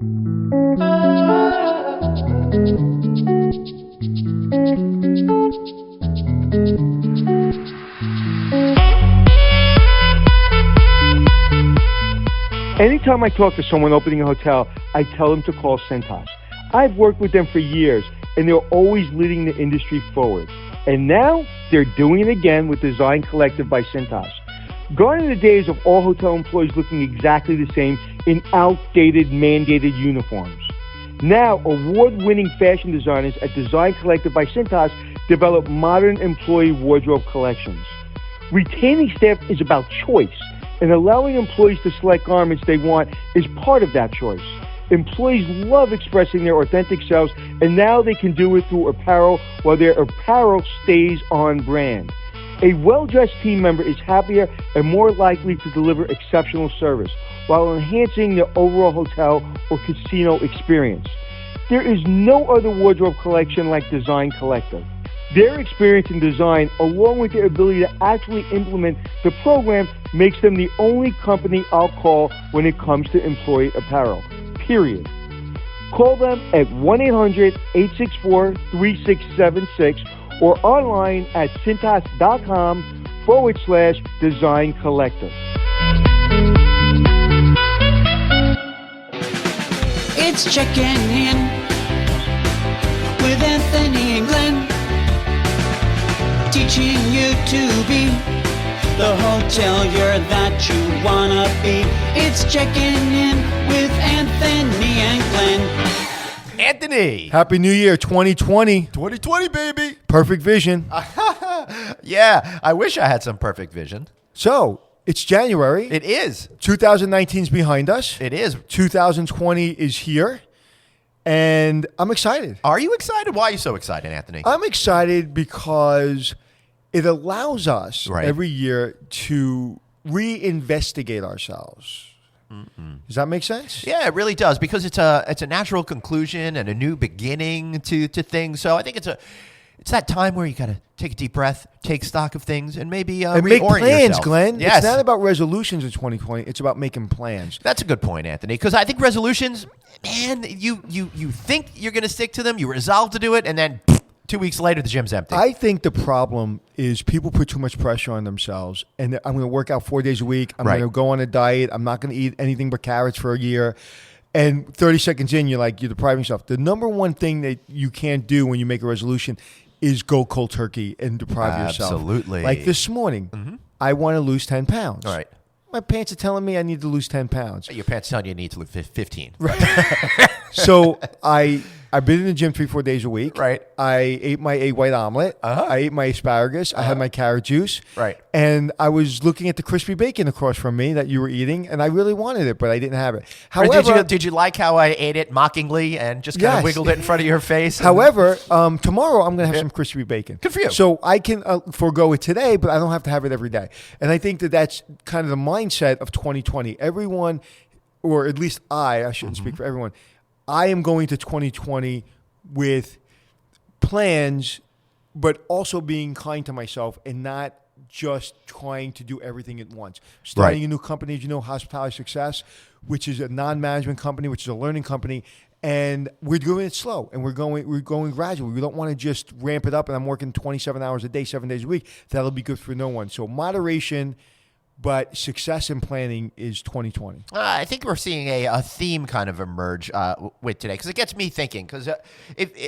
Anytime I talk to someone opening a hotel, I tell them to call Cintas. I've worked with them for years, and they're always leading the industry forward. And now, they're doing it again with Design Collective by Cintas. Gone are the days of all hotel employees looking exactly the same in outdated, mandated uniforms. Now, award-winning fashion designers at Design Collective by Cintas develop modern employee wardrobe collections. Retaining staff is about choice, and allowing employees to select garments they want is part of that choice. Employees love expressing their authentic selves, and now they can do it through apparel while their apparel stays on brand. A well-dressed team member is happier and more likely to deliver exceptional service while enhancing the overall hotel or casino experience. There is no other wardrobe collection like Design Collective. Their experience in design, along with their ability to actually implement the program, makes them the only company I'll call when it comes to employee apparel, period. Call them at 1-800-864-3676 or online at cintas.com/Design Collective. It's checking in with Anthony and Glenn, teaching you to be the hotelier that you wanna be. It's checking in with Anthony and Glenn. Anthony! Happy New Year, 2020. 2020, baby! Perfect vision. Yeah, I wish I had some perfect vision. So, it's January. It is. 2019 is behind us. It is. 2020 is here. And I'm excited. Are you excited? Why are you so excited, Anthony? I'm excited because it allows us Right. every year to reinvestigate ourselves. Does that make sense? Yeah, it really does, because it's a natural conclusion and a new beginning to things. So I think it's that time where you got to take a deep breath, take stock of things, and maybe And make reorient plans, yourself. Glenn. Yes. It's not about resolutions in 2020. It's about making plans. That's a good point, Anthony, because I think resolutions, man, you think you're going to stick to them, you resolve to do it, and then 2 weeks later, the gym's empty. I think the problem is people put too much pressure on themselves. And I'm going to work out 4 days a week. I'm Right. going to go on a diet. I'm not going to eat anything but carrots for a year. And 30 seconds in, you're depriving yourself. The number one thing that you can't do when you make a resolution is go cold turkey and deprive yourself. Absolutely. Like this morning, I want to lose 10 pounds. All right. My pants are telling me I need to lose 10 pounds. Your pants telling you need to lose 15. So I've been in the gym 3-4 days a week. Right. I ate my egg white omelet. Uh-huh. I ate my asparagus. I had my carrot juice. Right. And I was looking at the crispy bacon across from me that you were eating, and I really wanted it, but I didn't have it. Or However, did you like how I ate it mockingly and just kind of Yes. wiggled it in front of your face? However, tomorrow I'm going to have some crispy bacon. Good for you. So I can forego it today, but I don't have to have it every day. And I think that that's kind of the mindset of 2020. Everyone, or at least I shouldn't speak for everyone, I am going to 2020 with plans, but also being kind to myself and not just trying to do everything at once. Starting Right. a new company, as you know, Hospitality Success, which is a non-management company, which is a learning company, and we're doing it slow and we're going gradually. We don't want to just ramp it up. And I'm working 27 hours a day, 7 days a week. That'll be good for no one. So moderation, but success in planning is 2020. I think we're seeing a theme kind of emerge with today, because it gets me thinking. Because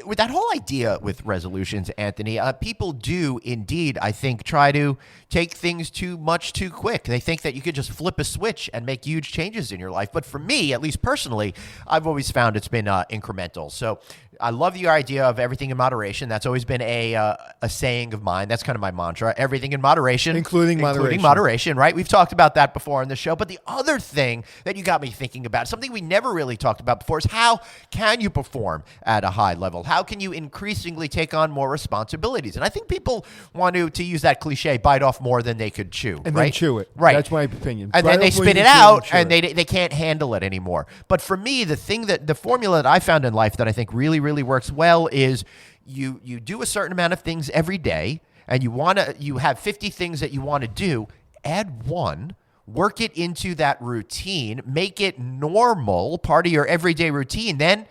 with that whole idea with resolutions, Anthony, people do indeed, I think, try to take things too much too quick. They think that you could just flip a switch and make huge changes in your life. But for me, at least personally, I've always found it's been incremental. So I love your idea of everything in moderation. That's always been a saying of mine. That's kind of my mantra. Everything in moderation. Including moderation, right? We've talked about that before on the show. But the other thing that you got me thinking about, something we never really talked about before, is how can you perform at a high level? How can you increasingly take on more responsibilities? And I think people want to use that cliche, bite off more than they could chew. And right? then chew it. Right. That's my opinion. And Bite then they off more spit than it you chew out, and and they can't handle it anymore. But for me, the formula that I found in life that I think really, really works well is you do a certain amount of things every day, and you have 50 things that you want to do. Add one work it into that routine, make it normal, part of your everyday routine, then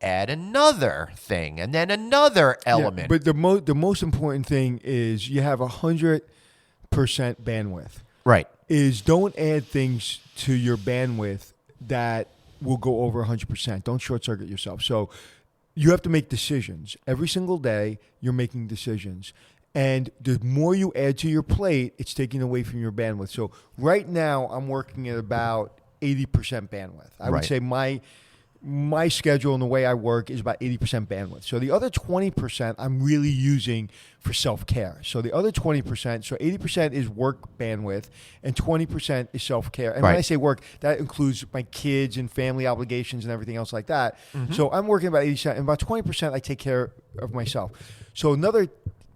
add another thing and then another element. But the most important thing is you have 100% bandwidth. Right. Is don't add things to your bandwidth that will go over 100%. Don't short circuit yourself. So you have to make decisions. Every single day you're making decisions. And the more you add to your plate, it's taking away from your bandwidth. So right now I'm working at about 80% bandwidth. I would say my schedule and the way I work is about 80% bandwidth. So the other 20% I'm really using for self-care. So the other 20%, so 80% is work bandwidth and 20% is self-care. And when I say work, that includes my kids and family obligations and everything else like that. Mm-hmm. So I'm working about 80%, and about 20% I take care of myself. So another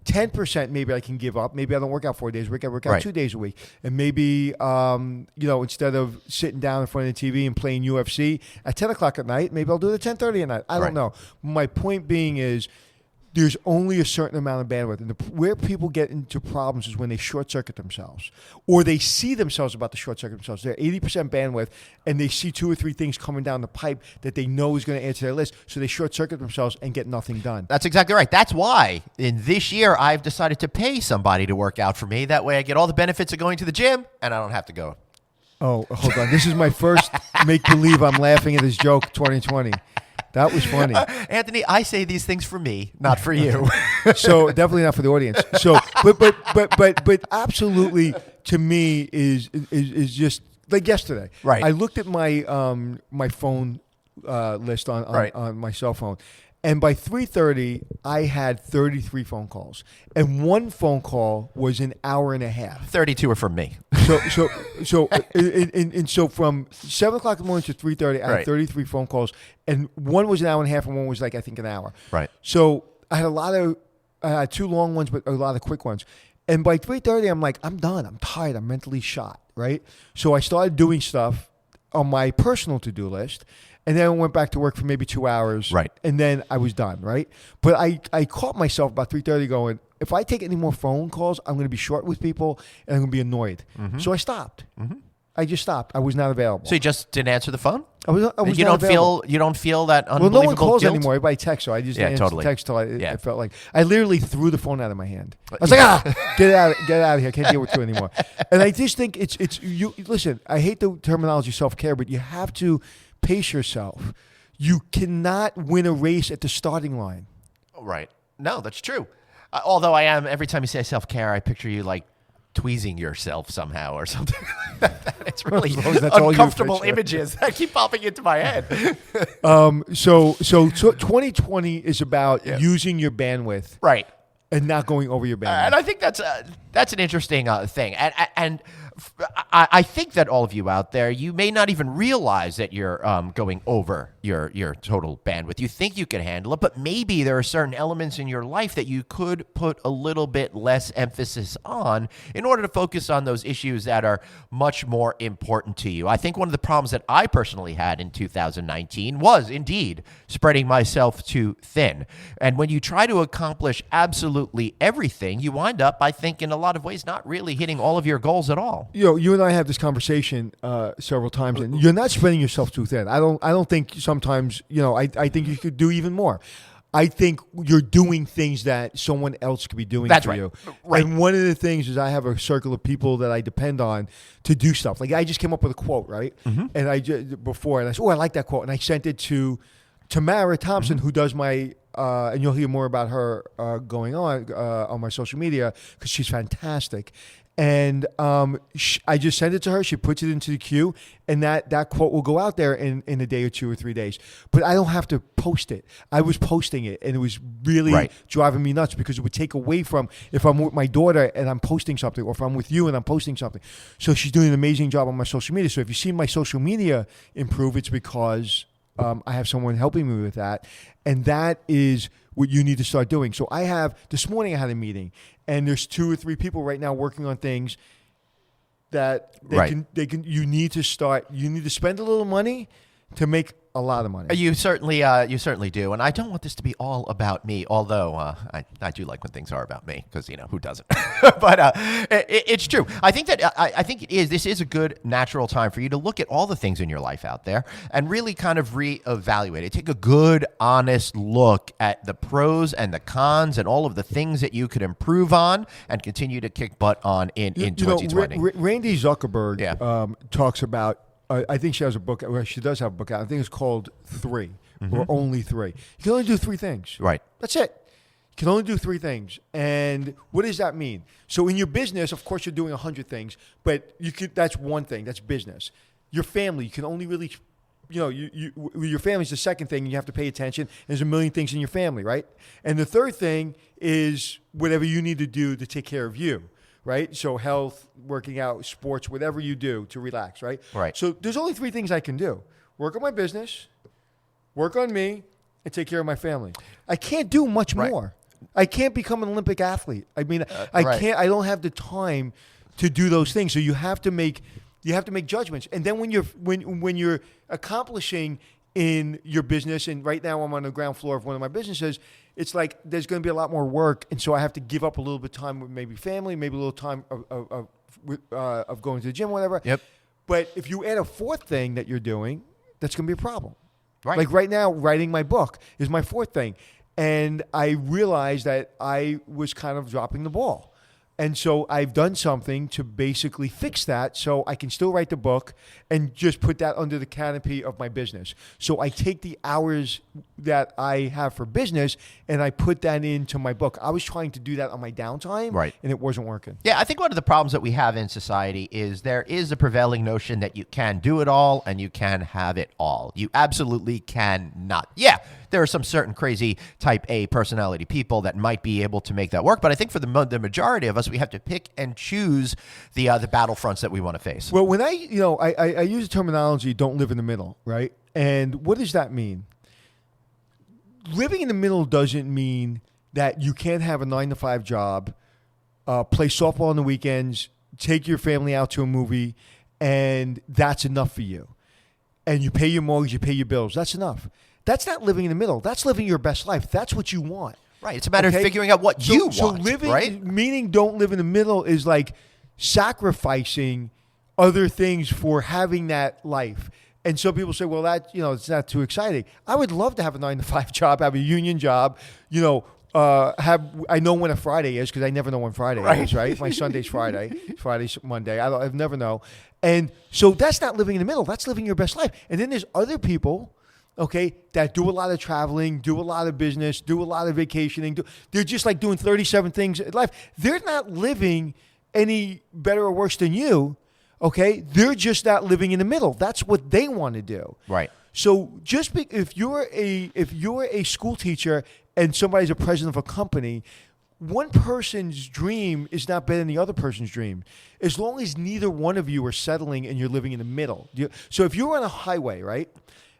10% maybe I can give up. Maybe I don't work out 4 days a week. I work out 2 days a week. And maybe, instead of sitting down in front of the TV and playing UFC at 10 o'clock at night, maybe I'll do it at 10:30 at night. I don't know. My point being is there's only a certain amount of bandwidth. And where people get into problems is when they short-circuit themselves or they see themselves about to short-circuit themselves. They're 80% bandwidth, and they see 2 or 3 things coming down the pipe that they know is going to add to their list, so they short-circuit themselves and get nothing done. That's exactly right. That's why in this year I've decided to pay somebody to work out for me. That way I get all the benefits of going to the gym, and I don't have to go. Oh, hold on. This is my first make-believe I'm laughing at his joke 2020. That was funny. Anthony, I say these things for me, not for you. So definitely not for the audience. So, but absolutely to me is just like yesterday. Right. I looked at my my phone list on my cell phone, and by 3:30 I had 33 phone calls, and one phone call was an hour and a half. 32 are from me. So from 7 o'clock in the morning to 3:30, I had 33 phone calls, and one was an hour and a half, and one was I think an hour. Right. So I had 2 long ones, but a lot of quick ones. And by 3:30, I'm like, I'm done. I'm tired. I'm mentally shot. Right. So I started doing stuff on my personal to-do list. And then I went back to work for maybe 2 hours. Right. And then I was done, right? But I caught myself about 3:30 going, if I take any more phone calls, I'm going to be short with people and I'm going to be annoyed. Mm-hmm. So I stopped. Mm-hmm. I just stopped. I was not available. So you just didn't answer the phone? I was you not don't available. You don't feel that unbelievable no one calls guilt? anymore. Everybody texts, so I just answered totally. text till I felt like I literally threw the phone out of my hand. I was like, get out of here. I can't deal with you anymore. And I just think it's you. Listen, I hate the terminology self-care, but you have to pace yourself. You cannot win a race at the starting line. Right. No, that's true. Although I am, every time you say self-care, I picture you like tweezing yourself somehow or something like that. It's really uncomfortable images that keep popping into my head. So 2020 is about using your bandwidth. Right. And not going over your bandwidth. And I think that's an interesting thing. And I think that all of you out there, you may not even realize that you're going over your total bandwidth. You think you can handle it, but maybe there are certain elements in your life that you could put a little bit less emphasis on in order to focus on those issues that are much more important to you. I think one of the problems that I personally had in 2019 was indeed spreading myself too thin. And when you try to accomplish absolutely everything, you wind up, I think, in a lot of ways, not really hitting all of your goals at all. You and I have this conversation several times, and you're not spreading yourself too thin. I don't think sometimes, I think you could do even more. I think you're doing things that someone else could be doing for you. Right. And one of the things is I have a circle of people that I depend on to do stuff. Like I just came up with a quote, right? Mm-hmm. And I said, I like that quote. And I sent it to Tamara Thompson, who does my, and you'll hear more about her going on my social media because she's fantastic. And I just send it to her. She puts it into the queue, and that quote will go out there in a day or 2 or 3 days. But I don't have to post it. I was posting it, and it was really driving me nuts because it would take away from if I'm with my daughter and I'm posting something, or if I'm with you and I'm posting something. So she's doing an amazing job on my social media. So if you see my social media improve, it's because I have someone helping me with that. And that is what you need to start doing. So this morning I had a meeting, and there's 2 or 3 people right now working on things that you need to spend a little money to make a lot of money. You certainly do, and I don't want this to be all about me. Although I do like when things are about me, because who doesn't? But it's true. I think that I think it is. This is a good natural time for you to look at all the things in your life out there and really kind of reevaluate it. Take a good, honest look at the pros and the cons and all of the things that you could improve on and continue to kick butt on in 2020. Randy Zuckerberg Yeah. talks about. I think she has a book. Well, she does have a book out. I think it's called 3 or Only 3. You can only do 3 things. Right. That's it. You can only do 3 things. And what does that mean? So in your business, of course, you're doing 100 things, but that's one thing. That's business. Your family, you can only really, your family's the second thing, and you have to pay attention. There's a million things in your family, right? And the third thing is whatever you need to do to take care of you. Right? So health, working out, sports, whatever you do to relax, right? Right. So there's only 3 things I can do. Work on my business, work on me, and take care of my family. I can't do much more. I can't become an Olympic athlete. I mean, I can't. I don't have the time to do those things. So you have to make judgments. And then when you're accomplishing in your business, and right now I'm on the ground floor of one of my businesses, it's like there's going to be a lot more work, and so I have to give up a little bit of time with maybe family, maybe a little time of going to the gym, whatever. Yep. But if you add a 4th thing that you're doing, that's going to be a problem. Right. Like right now, writing my book is my 4th thing, and I realized that I was kind of dropping the ball. And so I've done something to basically fix that so I can still write the book and just put that under the canopy of my business. So I take the hours that I have for business and I put that into my book. I was trying to do that on my downtime, and it wasn't working. Yeah, I think one of the problems that we have in society is there is a prevailing notion that you can do it all and you can have it all. You absolutely cannot. Yeah, there are some certain crazy type A personality people that might be able to make that work, but I think for the majority of us, we have to pick and choose the battlefronts that we want to face. Well, when I use the terminology "don't live in the middle," right? And what does that mean? Living in the middle doesn't mean that you can't have a 9-to-5 job, play softball on the weekends, take your family out to a movie, and that's enough for you. And you pay your mortgage, you pay your bills. That's enough. That's not living in the middle. That's living your best life. That's what you want. Right. It's a matter of figuring out what you want. So living, meaning don't live in the middle is like sacrificing other things for having that life. And so people say, well, that, it's not too exciting. I would love to have a 9-to-5 job, have a union job, I know when a Friday is because I never know when Friday is, right? My Sunday's Friday. Friday's Monday. I never know. And so that's not living in the middle. That's living your best life. And then there's other people, that do a lot of traveling, do a lot of business, do a lot of vacationing. They're just like doing 37 things in life. They're not living any better or worse than you, They're just not living in the middle. That's what they want to do. Right. So if you're a school teacher and somebody's a president of a company, one person's dream is not better than the other person's dream, as long as neither one of you are settling and you're living in the middle. So if you're on a highway, right?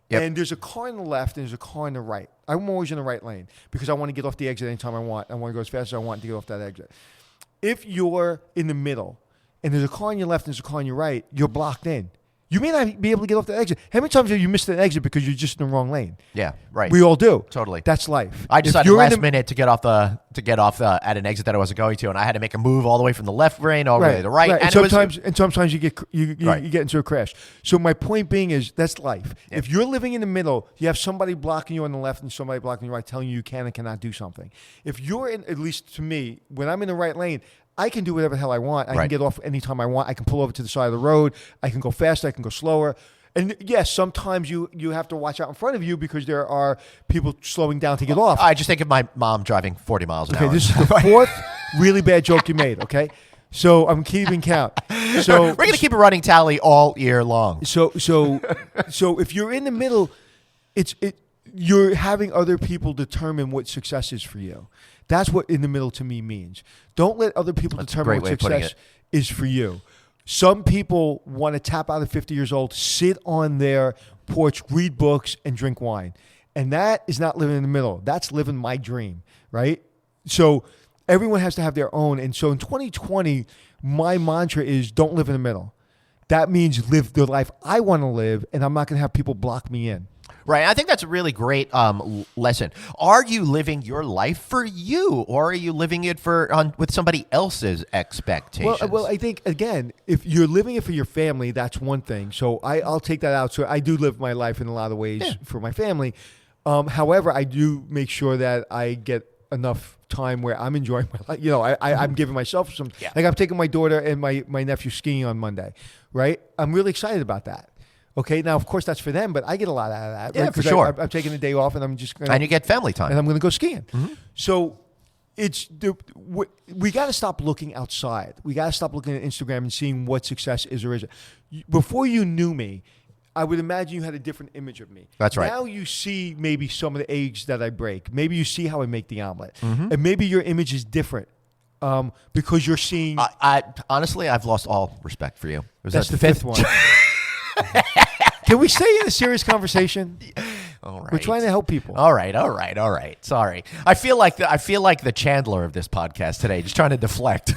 Yep. And there's a car on the left and there's a car on the right. I'm always in the right lane because I want to get off the exit anytime I want. I want to go as fast as I want to get off that exit. If you're in the middle and there's a car on your left and there's a car on your right, you're blocked in. You may not be able to get off the exit. How many times have you missed an exit because you're just in the wrong lane? Yeah, right. We all do. Totally. That's life. I decided last minute to get off at an exit that I wasn't going to, and I had to make a move all the way from the left lane all the way to the right. And sometimes you get into a crash. So my point being is that's life. Yep. If you're living in the middle, you have somebody blocking you on the left and somebody blocking you right, telling you can and cannot do something. If you're in, at least to me, when I'm in the right lane, I can do whatever the hell I want. I can get off anytime I want. I can pull over to the side of the road. I can go faster. I can go slower. And yes, sometimes you have to watch out in front of you because there are people slowing down to get off. I just think of my mom driving 40 miles an hour. Okay, this is the 4th really bad joke you made, okay? So I'm keeping count. So we're going to keep a running tally all year long. So if you're in the middle, you're having other people determine what success is for you. That's what in the middle to me means. Don't let other people determine what success is for you. Some people want to tap out at 50 years old, sit on their porch, read books, and drink wine. And that is not living in the middle. That's living my dream, right? So everyone has to have their own. And so in 2020, my mantra is don't live in the middle. That means live the life I want to live, and I'm not going to have people block me in. Right. I think that's a really great lesson. Are you living your life for you, or are you living it with somebody else's expectations? Well, I think, again, if you're living it for your family, that's one thing. So I'll take that out. So I do live my life in a lot of ways for my family. However, I do make sure that I get enough time where I'm enjoying my life. You know, I'm giving myself some. Yeah. Like, I'm taking my daughter and my nephew skiing on Monday, right? I'm really excited about that. Okay, now, of course, that's for them, but I get a lot out of that. Yeah, right? for 'Cause sure. I'm taking the day off, and I'm just going to... And you get family time. And I'm going to go skiing. So we got to stop looking outside. We got to stop looking at Instagram and seeing what success is or isn't. Before you knew me, I would imagine you had a different image of me. That's right. Now you see maybe some of the eggs that I break. Maybe you see how I make the omelet. And maybe your image is different because you're seeing... Honestly, I've lost all respect for you. That's the fifth one. Can we stay in a serious conversation? All right. We're trying to help people. All right. Sorry. I feel like the Chandler of this podcast today, just trying to deflect.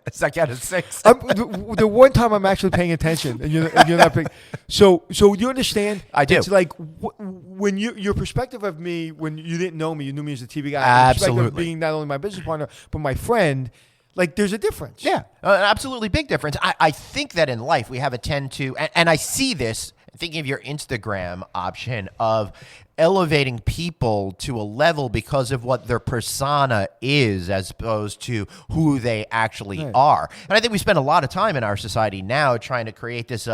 It's like out of 6. The one time I'm actually paying attention, and you're not paying. So you understand? I do. It's like when your perspective of me, when you didn't know me, you knew me as a TV guy. Absolutely. Perspective of being not only my business partner but my friend. Like, there's a difference. Yeah, absolutely big difference. I think that in life we have a tend to, and I see this, thinking of your Instagram option of elevating people to a level because of what their persona is as opposed to who they actually are. And I think we spend a lot of time in our society now trying to create this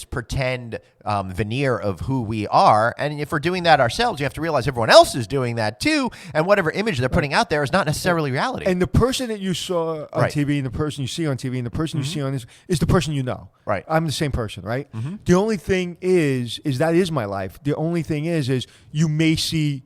pretend veneer of who we are. And if we're doing that ourselves, you have to realize everyone else is doing that too. And whatever image they're putting out there is not necessarily reality. And the person that you saw on TV and the person you see on TV and the person you see on this is the person you know. Right. I'm the same person, right? The only thing is that is my life. The only thing is you may see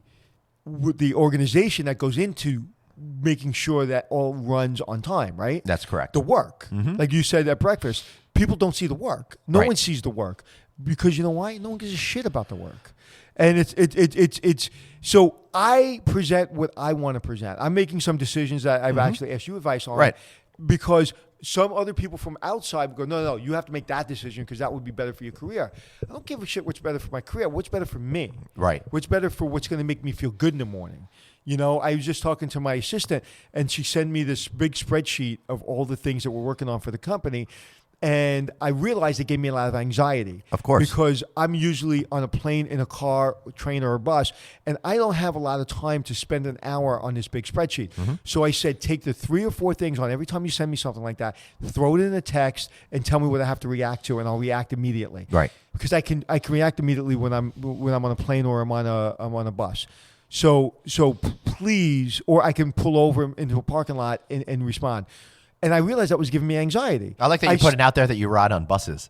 the organization that goes into making sure that all runs on time, right? That's correct. The work. Like you said at breakfast, people don't see the work. No one sees the work because you know why? No one gives a shit about the work. And it's so I present what I want to present. I'm making some decisions that I've actually asked you advice on. Right. Because some other people from outside would go, no, you have to make that decision because that would be better for your career. I don't give a shit what's better for my career. What's better for me? Right. What's better for what's going to make me feel good in the morning? You know, I was just talking to my assistant, and she sent me this big spreadsheet of all the things that we're working on for the company. And I realized it gave me a lot of anxiety. Of course. Because I'm usually on a plane, in a car, train, or a bus, and I don't have a lot of time to spend an hour on this big spreadsheet. So I said, take the 3 or 4 things on every time you send me something like that, throw it in a text, and tell me what I have to react to, and I'll react immediately. Right. Because I can react immediately when I'm on a plane or I'm on a bus. So please, or I can pull over into a parking lot and respond. And I realized that was giving me anxiety. I like that you put it out there that you ride on buses.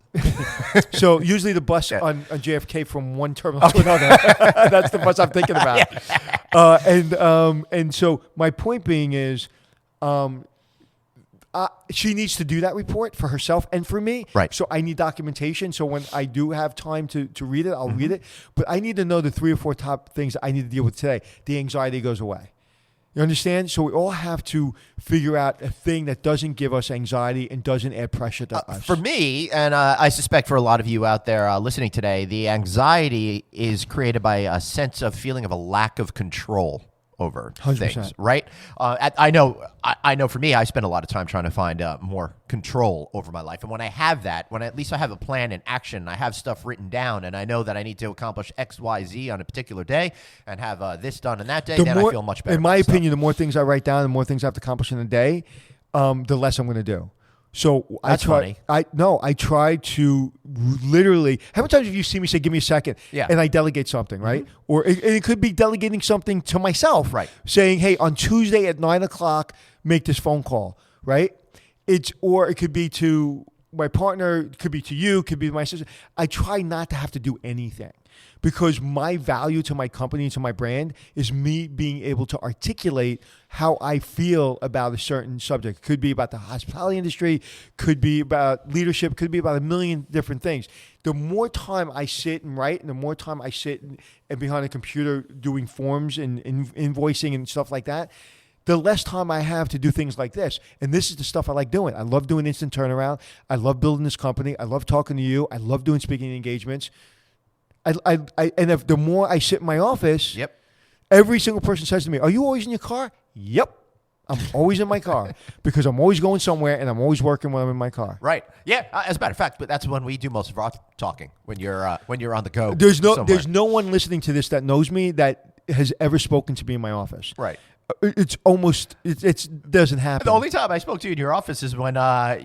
So usually the bus on JFK from one terminal to another. That's the bus I'm thinking about. And so my point being is, she needs to do that report for herself and for me. Right. So I need documentation. So when I do have time to read it, I'll read it. But I need to know the 3 or 4 top things that I need to deal with today. The anxiety goes away. You understand? So we all have to figure out a thing that doesn't give us anxiety and doesn't add pressure to us. For me, and I suspect for a lot of you out there listening today, the anxiety is created by a sense of feeling of a lack of control over 100%. things, right? I know for me, I spend a lot of time trying to find more control over my life. And when I have that, when at least I have a plan and action, I have stuff written down, and I know that I need to accomplish X, Y, Z on a particular day and have this done on that day, then I feel much better. In my opinion, the more things I write down, the more things I have to accomplish in a day, the less I'm going to do. So That's funny. I try to literally. How many times have you seen me say, "Give me a second," Yeah. and I delegate something, right? Or it could be delegating something to myself, Right. Saying, "Hey, on Tuesday at 9:00, make this phone call," right? Or it could be to my partner, it could be to you, it could be to my sister. I try not to have to do anything. Because my value to my company and to my brand is me being able to articulate how I feel about a certain subject. Could be about the hospitality industry, could be about leadership, could be about a million different things. The more time I sit and write, and the more time I sit and behind a computer doing forms and invoicing and stuff like that, the less time I have to do things like this. And this is the stuff I like doing. I love doing instant turnaround. I love building this company. I love talking to you. I love doing speaking engagements. And if the more I sit in my office, Yep. every single person says to me, "Are you always in your car?" Yep. I'm always in my car because I'm always going somewhere and I'm always working when I'm in my car. Right. Yeah. As a matter of fact, but that's when we do most of our talking when you're on the go. There's somewhere. no one listening to this that knows me that has ever spoken to me in my office. Right. It's almost it doesn't happen. The only time I spoke to you in your office is when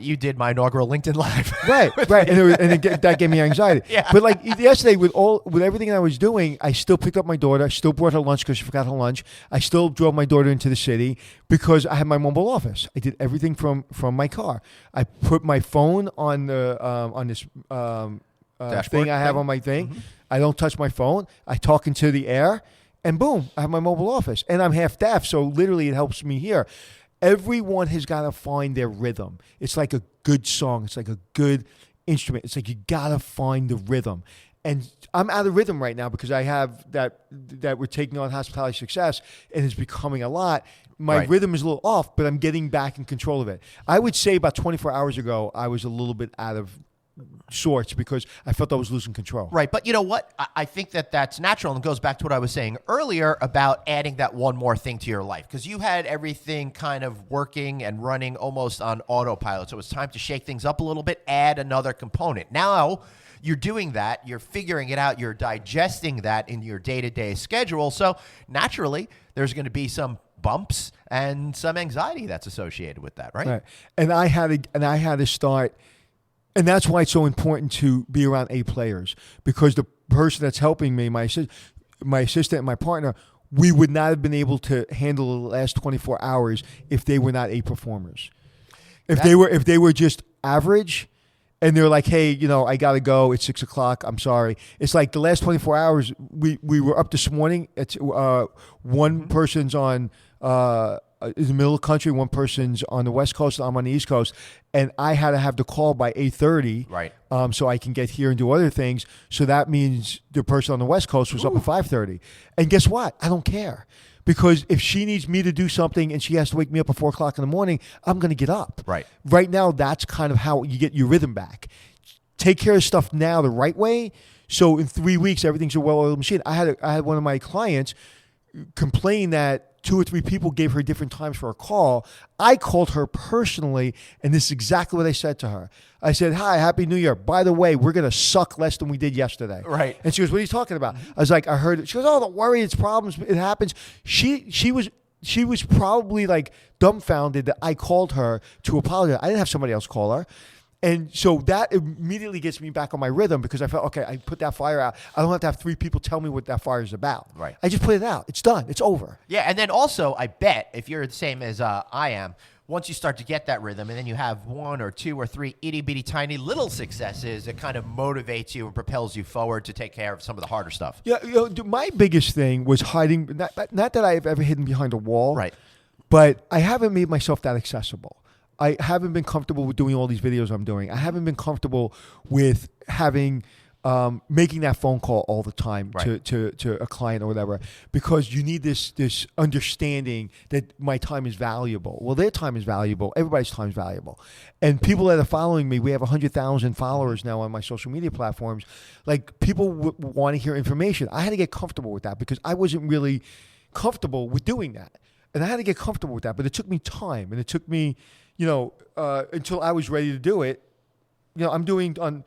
you did my inaugural LinkedIn Live. Right, that gave me anxiety. Yeah. But like yesterday, with everything I was doing, I still picked up my daughter. I still brought her lunch because she forgot her lunch. I still drove my daughter into the city because I had my mobile office. I did everything from my car. I put my phone on the on this thing I have on my thing. Mm-hmm. I don't touch my phone. I talk into the air. And boom, I have my mobile office. And I'm half deaf, so literally it helps me hear. Everyone has got to find their rhythm. It's like a good song. It's like a good instrument. It's like you got to find the rhythm. And I'm out of rhythm right now because I have that we're taking on hospitality success and it's becoming a lot. My rhythm is a little off, but I'm getting back in control of it. I would say about 24 hours ago, I was a little bit out of sorts because I felt I was losing control. Right. But you know what? I think that's natural and goes back to what I was saying earlier about adding that one more thing to your life because you had everything kind of working and running almost on autopilot. So it's time to shake things up a little bit, add another component. Now you're doing that. You're figuring it out. You're digesting that in your day-to-day schedule. So naturally, there's going to be some bumps and some anxiety that's associated with that, right? And I had to start. And that's why it's so important to be around A players because the person that's helping me, my assistant and my partner, we would not have been able to handle the last 24 hours if they were not A performers. If they were just average and they're like, hey, I got to go. It's 6 o'clock. I'm sorry. It's like the last 24 hours, we were up this morning. It's one person's on in the middle of the country, one person's on the West Coast, I'm on the East Coast, and I had to have the call by 8:30, right? So I can get here and do other things. So that means the person on the West Coast was up at 5:30. And guess what? I don't care. Because if she needs me to do something and she has to wake me up at 4 o'clock in the morning, I'm going to get up. Right. Right now, that's kind of how you get your rhythm back. Take care of stuff now the right way. So in 3 weeks, everything's a well-oiled machine. I had one of my clients complain that 2 or 3 people gave her different times for a call. I called her personally, and this is exactly what I said to her. I said, hi, Happy New Year. By the way, we're going to suck less than we did yesterday. Right. And she goes, what are you talking about? I was like, I heard it. She goes, oh, don't worry. It's problems. It happens. She was probably like dumbfounded that I called her to apologize. I didn't have somebody else call her. And so that immediately gets me back on my rhythm because I felt, okay, I put that fire out. I don't have to have 3 people tell me what that fire is about. Right. I just put it out. It's done. It's over. Yeah, and then also, I bet, if you're the same as I am, once you start to get that rhythm and then you have 1 or 2 or 3 itty-bitty tiny little successes, it kind of motivates you and propels you forward to take care of some of the harder stuff. Yeah, my biggest thing was hiding, not that I've ever hidden behind a wall. Right. But I haven't made myself that accessible. I haven't been comfortable with doing all these videos I'm doing. I haven't been comfortable with having making that phone call all the time to a client or whatever because you need this understanding that my time is valuable. Well, their time is valuable. Everybody's time is valuable. And people that are following me, we have 100,000 followers now on my social media platforms. Like people want to hear information. I had to get comfortable with that because I wasn't really comfortable with doing that. And I had to get comfortable with that. But it took me time and it took me until I was ready to do it. On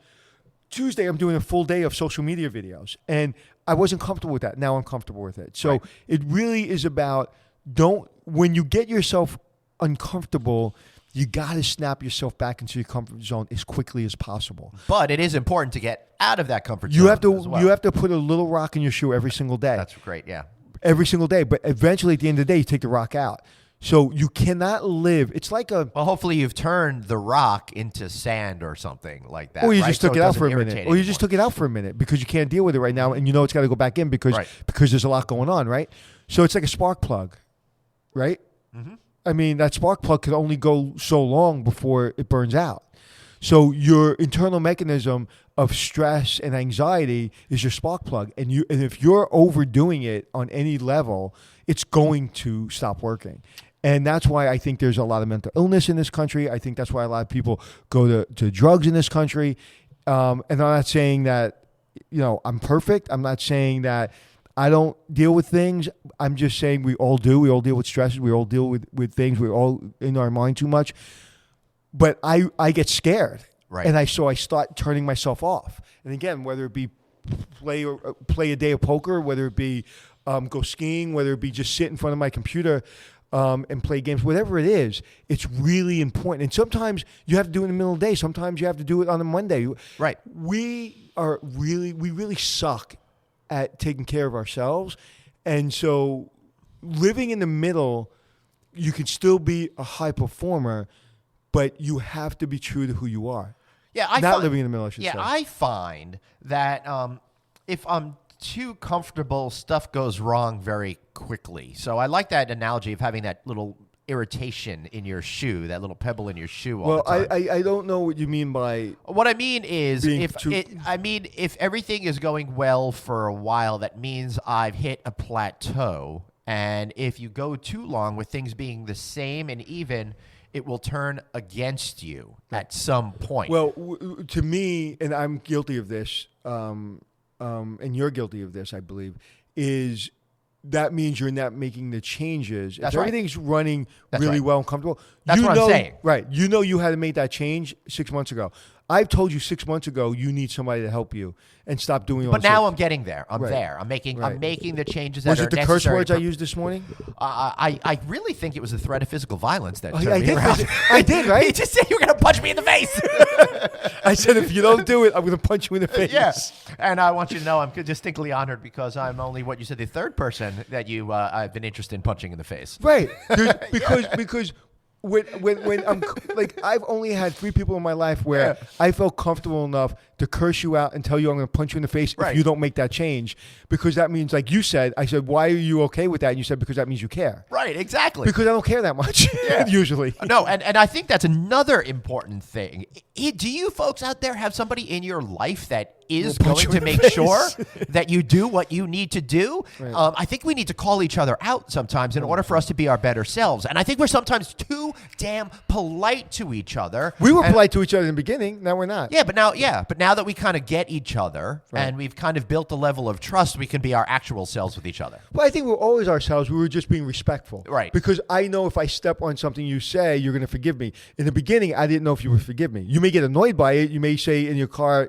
Tuesday, I'm doing a full day of social media videos, and I wasn't comfortable with that. Now I'm comfortable with it. So It really is about when you get yourself uncomfortable, you got to snap yourself back into your comfort zone as quickly as possible. But it is important to get out of that comfort zone. You have to put a little rock in your shoe every single day. That's great, yeah. Every single day, but eventually at the end of the day, you take the rock out. So you cannot live. It's like Well, hopefully you've turned the rock into sand or something like that. Or you right? just took so it out for a doesn't minute. irritate Or you anymore. just took it out for a minute because you can't deal with it right now, and it's got to go back in because there's a lot going on, right? So it's like a spark plug, right? Mm-hmm. I mean, that spark plug can only go so long before it burns out. So your internal mechanism of stress and anxiety is your spark plug, and if you're overdoing it on any level, it's going to stop working. And that's why I think there's a lot of mental illness in this country. I think that's why a lot of people go to drugs in this country. And I'm not saying that I'm perfect. I'm not saying that I don't deal with things. I'm just saying we all do. We all deal with stresses. We all deal with things. We're all in our mind too much. But I get scared. Right. And I start turning myself off. And again, whether it be play a day of poker, whether it be go skiing, whether it be just sit in front of my computer and play games, whatever it is, it's really important. And sometimes you have to do it in the middle of the day. Sometimes you have to do it on a Monday. Right. We really suck at taking care of ourselves. And so living in the middle, you can still be a high performer, but you have to be true to who you are. Yeah, living in the middle, I should say. Yeah, I find that if I'm too comfortable, stuff goes wrong very quickly. So I like that analogy of having that little irritation in your shoe, that little pebble in your shoe all the time. I don't know what you mean by. What I mean is, being if everything is going well for a while, that means I've hit a plateau. And if you go too long with things being the same and even, it will turn against you at some point. Well, to me, and I'm guilty of this, and you're guilty of this, I believe, is that means you're not making the changes. That's if right. everything's running That's really right. well and comfortable, That's what I'm saying. Right. You know you had to make that change 6 months ago. I've told you 6 months ago you need somebody to help you and stop doing all But this. now I'm getting there. I'm Right. there. I'm making the changes that Was are it the necessary. curse words I used this morning? I really think it was the threat of physical violence that turned I me did. around. I did, right? You just said you were going to punch me in the face. I said, if you don't do it, I'm going to punch you in the face. Yes. And I want you to know I'm distinctly honored because I'm only what you said, the third person that I've been interested in punching in the face. Right. Because when I'm like, I've only had 3 people in my life where I felt comfortable enough to curse you out and tell you I'm going to punch you in the face if you don't make that change. Because that means, like you said, I said, why are you okay with that? And you said, because that means you care. Right, exactly. Because I don't care that much, usually. No, and I think that's another important thing. Do you folks out there have somebody in your life that is Will going punch you to in the make face. sure that you do what you need to do? Right. I think we need to call each other out sometimes in order for us to be our better selves. And I think we're sometimes too damn polite to each other. We were polite to each other in the beginning. Now we're not. But now that we kind of get each other and we've kind of built a level of trust, we can be our actual selves with each other. Well, I think we're always ourselves. We were just being respectful. Right. Because I know if I step on something you say, you're going to forgive me. In the beginning, I didn't know if you would forgive me. You may get annoyed by it. You may say in your car,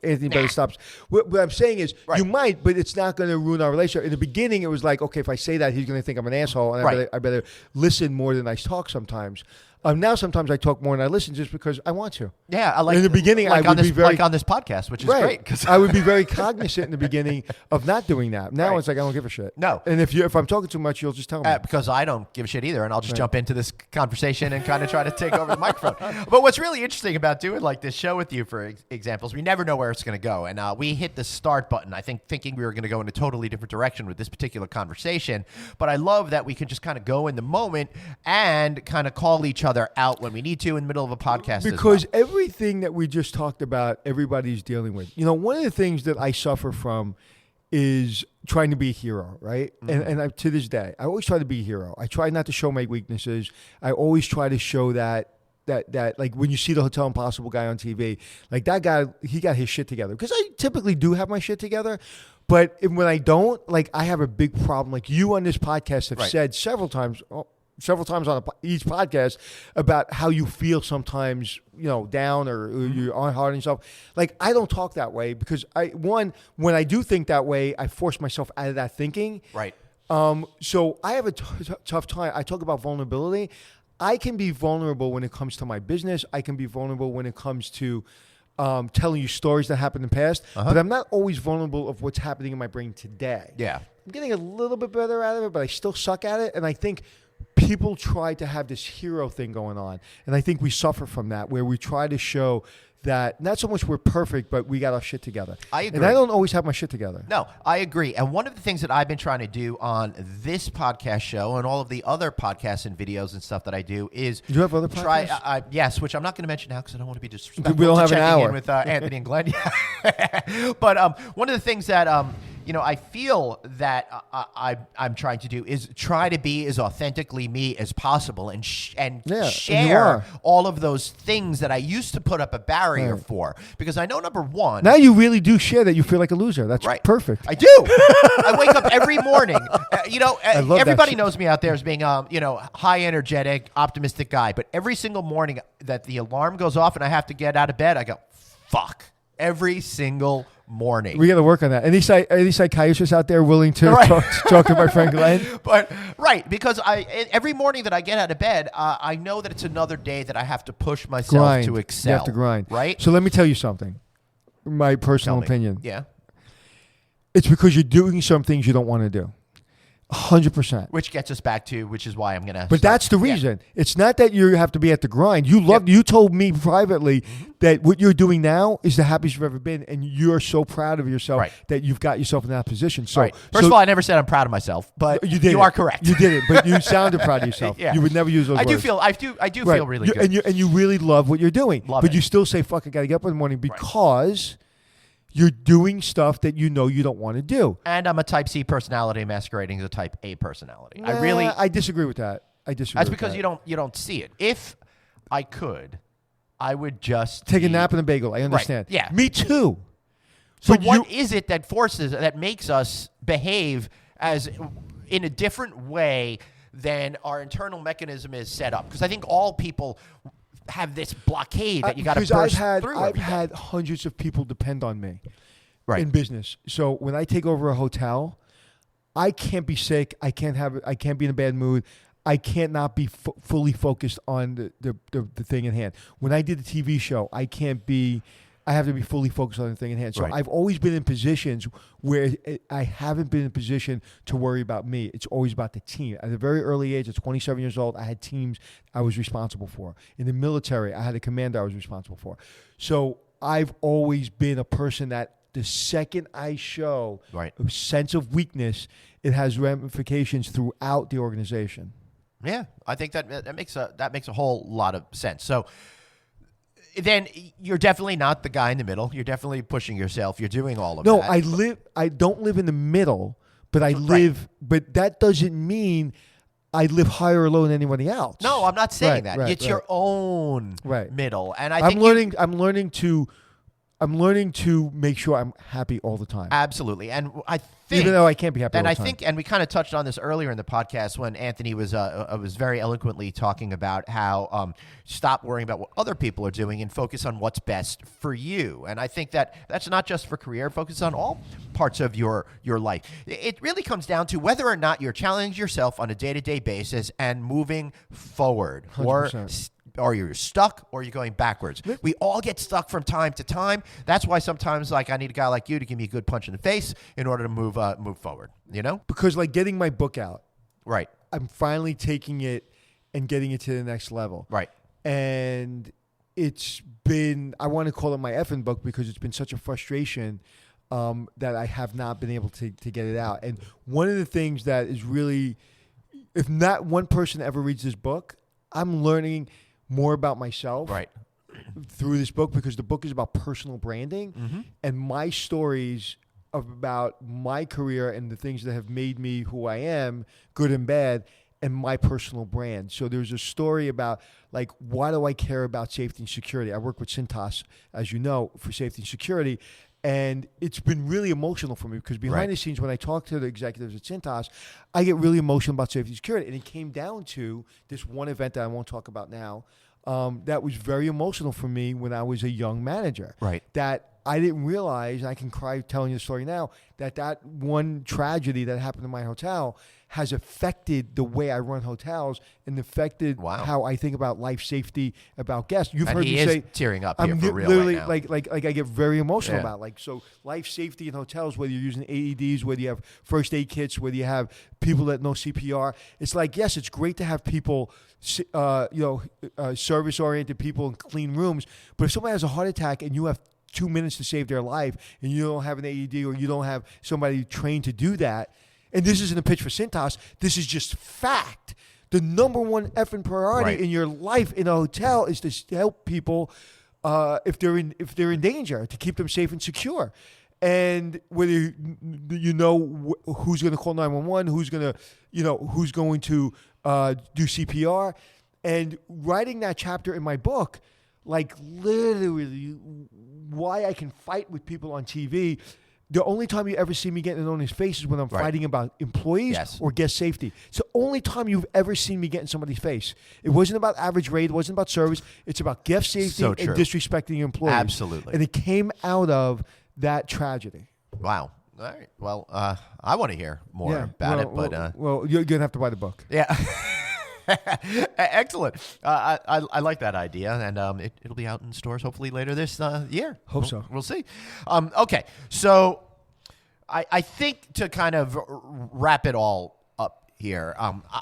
Anthony better stop. What I'm saying is, you might, but it's not going to ruin our relationship. In the beginning, it was like, okay, if I say that, he's going to think I'm an asshole, and I better listen more than I talk sometimes. Now sometimes I talk more than I listen just because I want to. Yeah, I like. In the beginning, I would be very on this podcast, which is great. Cause I would be very cognizant in the beginning of not doing that. Now it's like I don't give a shit. No. And if I'm talking too much, you'll just tell me. Because I don't give a shit either, and I'll just jump into this conversation and kind of try to take over the microphone. But what's really interesting about doing like this show with you, for examples, we never know where it's going to go, and we hit the start button. I think thinking we were going to go in a totally different direction with this particular conversation. But I love that we can just kind of go in the moment and kind of call each other out when we need to in the middle of a podcast. Because everything that we just talked about, everybody's dealing with. One of the things that I suffer from is trying to be a hero, right? Mm-hmm. And to this day, I always try to be a hero. I try not to show my weaknesses. I always try to show that like when you see the Hotel Impossible guy on TV, like that guy, he got his shit together. Because I typically do have my shit together. But when I don't, like I have a big problem. Like you on this podcast have said several times on each podcast about how you feel sometimes, down or you aren't hard on yourself. Like, I don't talk that way because when I do think that way, I force myself out of that thinking. Right. So I have a tough time. I talk about vulnerability. I can be vulnerable when it comes to my business. I can be vulnerable when it comes to telling you stories that happened in the past. But I'm not always vulnerable of what's happening in my brain today. Yeah. I'm getting a little bit better at it, but I still suck at it. And I think people try to have this hero thing going on. And I think we suffer from that, where we try to show that not so much we're perfect, but we got our shit together. I agree. And I don't always have my shit together. No, I agree. And one of the things that I've been trying to do on this podcast show and all of the other podcasts and videos and stuff that I do is Do you have other podcasts? Yes, which I'm not going to mention now because I don't want to be disrespectful. We don't have an checking hour. in with Anthony and Glenn. But one of the things that I feel that I'm trying to do is try to be as authentically me as possible and you share are. all of those things that I used to put up a barrier for, because I know, number one, Now you really do share that you feel like a loser. That's right. perfect. I do. I wake up every morning. love Everybody that knows me out there as being, high energetic, optimistic guy. But every single morning that the alarm goes off and I have to get out of bed, I go, fuck. Every single morning. We got to work on that. Any psychiatrists out there willing to talk to my friend Glenn? But because every morning that I get out of bed, I know that it's another day that I have to push myself to excel. You have to grind, right? So let me tell you something. My personal opinion. Yeah. It's because you're doing some things you don't want to do. 100%. Which gets us back to, which is why I'm going to. But that's the reason. Yeah. It's not that you have to be at the grind. You told me privately that what you're doing now is the happiest you've ever been, and you're so proud of yourself that you've got yourself in that position. So, First of all, I never said I'm proud of myself, but you are correct. You did it, but you sounded proud of yourself. Yeah. You would never use those words. I do feel really good. And you really love what you're doing. Love but it. You still say, fuck, I got to get up in the morning because you're doing stuff that you know you don't want to do. And I'm a type C personality masquerading as a type A personality. I disagree with that. That's because you don't see it. If I could, I would just take a nap and a bagel. I understand. Right. Yeah. Me too. So what is it that makes us behave as in a different way than our internal mechanism is set up? Because I think all people have this blockade that you got to burst through. I've had hundreds of people depend on me in business. So when I take over a hotel, I can't be sick. I can't be in a bad mood. I can't not be fully focused on the thing in hand. When I did the TV show, I have to be fully focused on the thing in hand. So I've always been in positions where I haven't been in a position to worry about me. It's always about the team. At a very early age, at 27 years old, I had teams I was responsible for. In the military, I had a commander I was responsible for. So I've always been a person that the second I show a sense of weakness, it has ramifications throughout the organization. Yeah, I think that makes a whole lot of sense. So then you're definitely not the guy in the middle. You're definitely pushing yourself. You're doing all of that. No, I don't live in the middle, but I live. But that doesn't mean I live higher or lower than anybody else. No, I'm not saying that. It's your own middle, and I'm learning to make sure I'm happy all the time. Absolutely, and I think even though I can't be happy all the time. And we kind of touched on this earlier in the podcast when Anthony was very eloquently talking about how stop worrying about what other people are doing and focus on what's best for you. And I think that's not just for career; focus on all parts of your life. It really comes down to whether or not you're challenging yourself on a day-to-day basis and moving forward, 100%. Or you're stuck, or you're going backwards. We all get stuck from time to time. That's why sometimes, I need a guy like you to give me a good punch in the face in order to move forward. Because getting my book out, right? I'm finally taking it and getting it to the next level, right? And it's been, I want to call it my effing book because it's been such a frustration that I have not been able to get it out. And one of the things that is really, if not one person ever reads this book, I'm learning more about myself through this book, because the book is about personal branding and my stories about my career and the things that have made me who I am, good and bad, and my personal brand. So there's a story about why do I care about safety and security? I work with Cintas, as you know, for safety and security. And it's been really emotional for me because behind the scenes, when I talk to the executives at Cintas, I get really emotional about safety and security. And it came down to this one event that I won't talk about now that was very emotional for me when I was a young manager. Right. That I didn't realize, and I can cry telling you the story now, that one tragedy that happened in my hotel has affected the way I run hotels and affected how I think about life safety, about guests. You've heard me say, tearing up I'm here for real literally right now. like I get very emotional about so life safety in hotels, whether you're using AEDs, whether you have first aid kits, whether you have people that know CPR. It's yes, it's great to have people, service oriented people in clean rooms, but if somebody has a heart attack and you have 2 minutes to save their life and you don't have an AED or you don't have somebody trained to do that. And this isn't a pitch for Cintas. This is just fact. The number one effing priority in your life in a hotel is to help people if they're in danger, to keep them safe and secure. and whether you know who's going to call 911, who's going to do CPR, and writing that chapter in my book, like literally why I can fight with people on TV. The only time you ever see me getting on his face is when I'm fighting about employees or guest safety. It's the only time you've ever seen me get in somebody's face. It wasn't about average rate. It wasn't about service. It's about guest safety and disrespecting your employees. Absolutely. And it came out of that tragedy. Wow. All right. Well, I want to hear more about it, but you're gonna have to buy the book. Yeah. Excellent. I like that idea, and it'll be out in stores hopefully later this year. Hope so. We'll see. Okay, so I think to kind of wrap it all up here,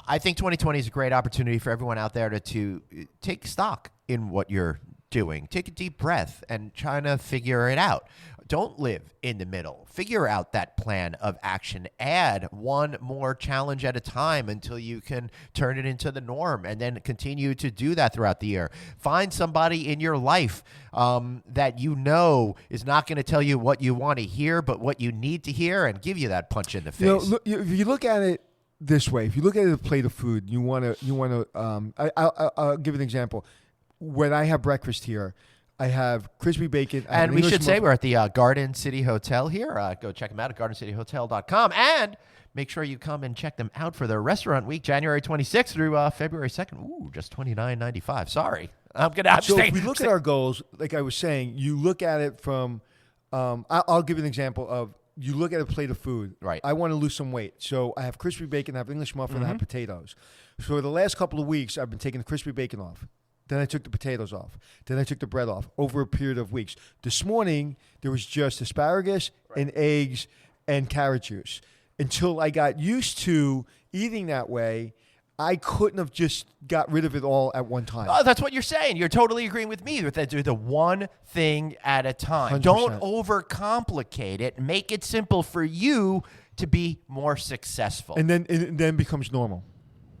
I think 2020 is a great opportunity for everyone out there to take stock in what you're doing. Take a deep breath and try to figure it out. Don't live in the middle. Figure out that plan of action. Add one more challenge at a time until you can turn it into the norm, and then continue to do that throughout the year. Find somebody in your life that you know is not going to tell you what you want to hear, but what you need to hear, and give you that punch in the face. If you look at it this way, if you look at a plate of food, you want to. I'll give an example. When I have breakfast here, I have crispy bacon. And we should say we're at the Garden City Hotel here. Go check them out at gardencityhotel.com. And make sure you come and check them out for their restaurant week, January 26th through February 2nd. Ooh, just $29.95. Sorry. So if we look at our goals, like I was saying, you look at it from, I'll give an example of, you look at a plate of food. Right. I want to lose some weight. So I have crispy bacon, I have English muffin, I have potatoes. So for the last couple of weeks, I've been taking the crispy bacon off. Then I took the potatoes off. Then I took the bread off over a period of weeks. This morning, there was just asparagus and eggs and carrot juice. Until I got used to eating that way, I couldn't have just got rid of it all at one time. Oh, that's what you're saying. You're totally agreeing with me with that. Do the one thing at a time. 100%. Don't overcomplicate it. Make it simple for you to be more successful. And then it becomes normal.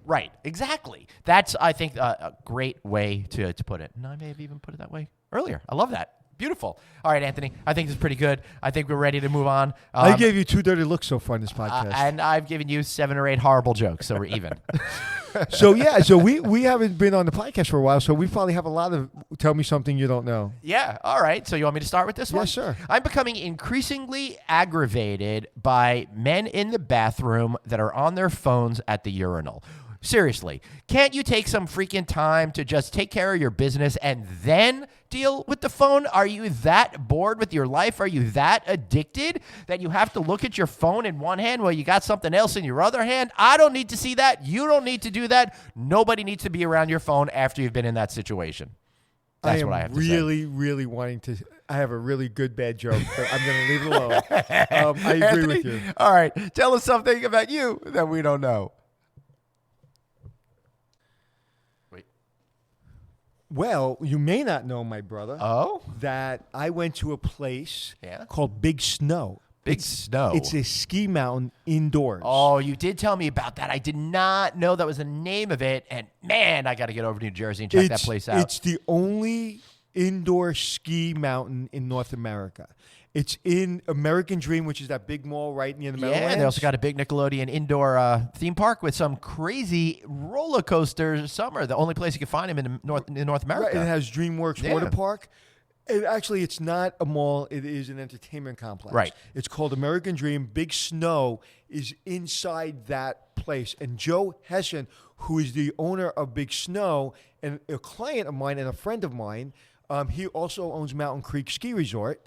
Right, exactly. That's, I think, a great way to put it. And I may have even put it that way earlier. I love that. Beautiful. All right, Anthony, I think this is pretty good. I think we're ready to move on. I gave you 2 dirty looks so far in this podcast. And I've given you 7 or 8 horrible jokes, so we're even. So we haven't been on the podcast for a while, so we probably have a lot of tell me something you don't know. Yeah, all right. So you want me to start with this one? Yes, sir. I'm becoming increasingly aggravated by men in the bathroom that are on their phones at the urinal. Seriously, can't you take some freaking time to just take care of your business and then deal with the phone? Are you that bored with your life? Are you that addicted that you have to look at your phone in one hand while you got something else in your other hand? I don't need to see that. You don't need to do that. Nobody needs to be around your phone after you've been in that situation. That's what I have to say. Really wanting to. I have a really good bad joke, but I'm going to leave it alone. I agree Anthony, with you. All right. Tell us something about you that we don't know. Well, you may not know, my brother, that I went to a place called Big Snow. Big Snow. It's a ski mountain indoors. Oh, you did tell me about that. I did not know that was the name of it. And, man, I got to get over to New Jersey and check that place out. It's the only indoor ski mountain in North America. It's in American Dream, which is that big mall right near the Meadowlands. Yeah, they also got a big Nickelodeon indoor theme park with some crazy roller coasters. Summer, the only place you can find them in North America. Right, and it has DreamWorks Water Park. And actually, it's not a mall. It is an entertainment complex. Right. It's called American Dream. Big Snow is inside that place. And Joe Hession, who is the owner of Big Snow and a client of mine and a friend of mine, he also owns Mountain Creek Ski Resort.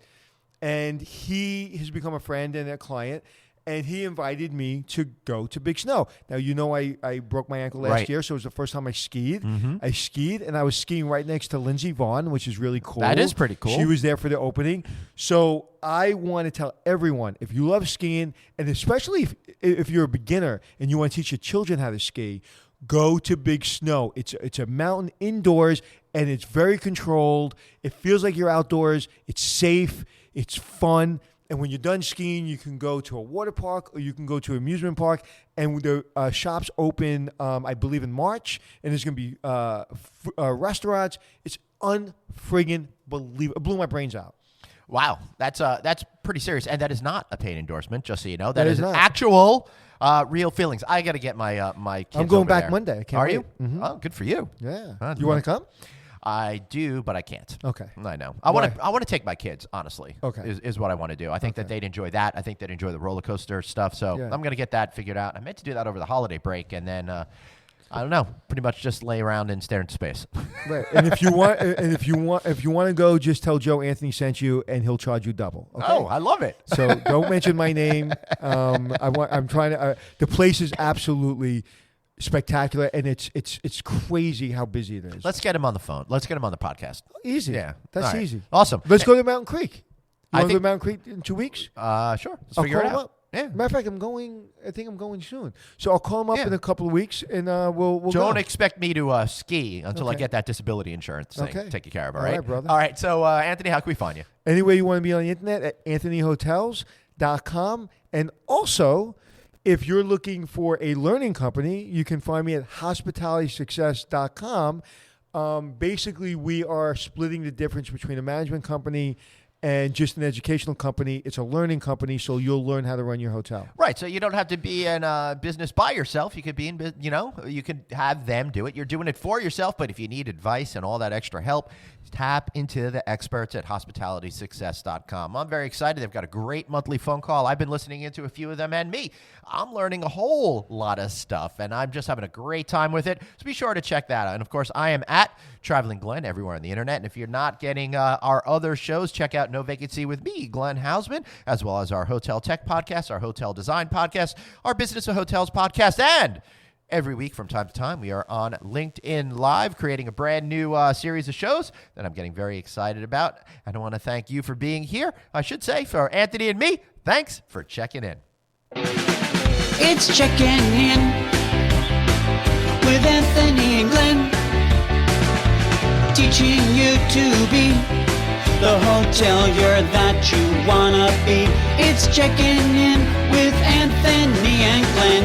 And he has become a friend and a client, and he invited me to go to Big Snow. Now, you know I broke my ankle last year, so it was the first time I skied. Mm-hmm. I skied, and I was skiing right next to Lindsey Vonn, which is really cool. That is pretty cool. She was there for the opening. So I want to tell everyone, if you love skiing, and especially if you're a beginner and you want to teach your children how to ski, go to Big Snow. It's a mountain indoors, and it's very controlled. It feels like you're outdoors. It's safe. It's fun. And when you're done skiing, you can go to a water park or you can go to an amusement park. And the shops open, I believe, in March. And there's going to be restaurants. It's unfriggin' believable. It blew my brains out. Wow, that's pretty serious, and that is not a paid endorsement. Just so you know, That is not. actual real feelings. I got to get my my kids. I'm going over back there. Monday. I can't Are wait. you? Mhm. Oh, good for you. Yeah. You want to come? I do, but I can't. Okay. I know. I want to take my kids. Honestly, Okay. is what I want to do. I think that they'd enjoy that. I think they'd enjoy the roller coaster stuff. So Yeah. I'm gonna get that figured out. I meant to do that over the holiday break, and then I don't know. Pretty much just lay around and stare into space. Right. And if you want, to go, just tell Joe Anthony sent you, and he'll charge you double. Okay? Oh, I love it. So don't mention my name. I'm trying to. The place is absolutely spectacular, and it's crazy how busy it is. Let's get him on the phone. Let's get him on the podcast. Easy. Yeah. That's All right. easy. Awesome. Let's go to Mountain Creek. You I want to go think- to Mountain Creek in 2 weeks? Sure. Let's I'll figure call it him out. up. Yeah. Matter of fact, I think I'm going soon. So I'll call him up Yeah. in a couple of weeks, and we'll Don't go. expect me to ski until I Okay. get that disability insurance thing Okay. taken care of. All All right, right, brother. All right. So, Anthony, how can we find you? Anywhere you want to be on the internet at anthonyhotels.com. And also, if you're looking for a learning company, you can find me at hospitalitysuccess.com. Basically, we are splitting the difference between a management company and just an educational company. It's a learning company, so you'll learn how to run your hotel. Right. So you don't have to be in business by yourself. You could be in, you could have them do it. You're doing it for yourself. But if you need advice and all that extra help, tap into the experts at hospitalitysuccess.com. I'm very excited. They've got a great monthly phone call. I've been listening into a few of them, and me. I'm learning a whole lot of stuff, and I'm just having a great time with it. So be sure to check that out. And, of course, I am at Traveling Glenn everywhere on the internet. And if you're not getting our other shows, check out No Vacancy with me, Glenn Haussman, as well as our Hotel Tech podcast, our Hotel Design podcast, our Business of Hotels podcast, and every week from time to time, we are on LinkedIn Live, creating a brand new series of shows that I'm getting very excited about. And I want to thank you for being here. I should say, for Anthony and me, thanks for checking in. It's checking in with Anthony and Glenn, teaching you to be the hotelier that you wanna be. It's checking in with Anthony and Glenn.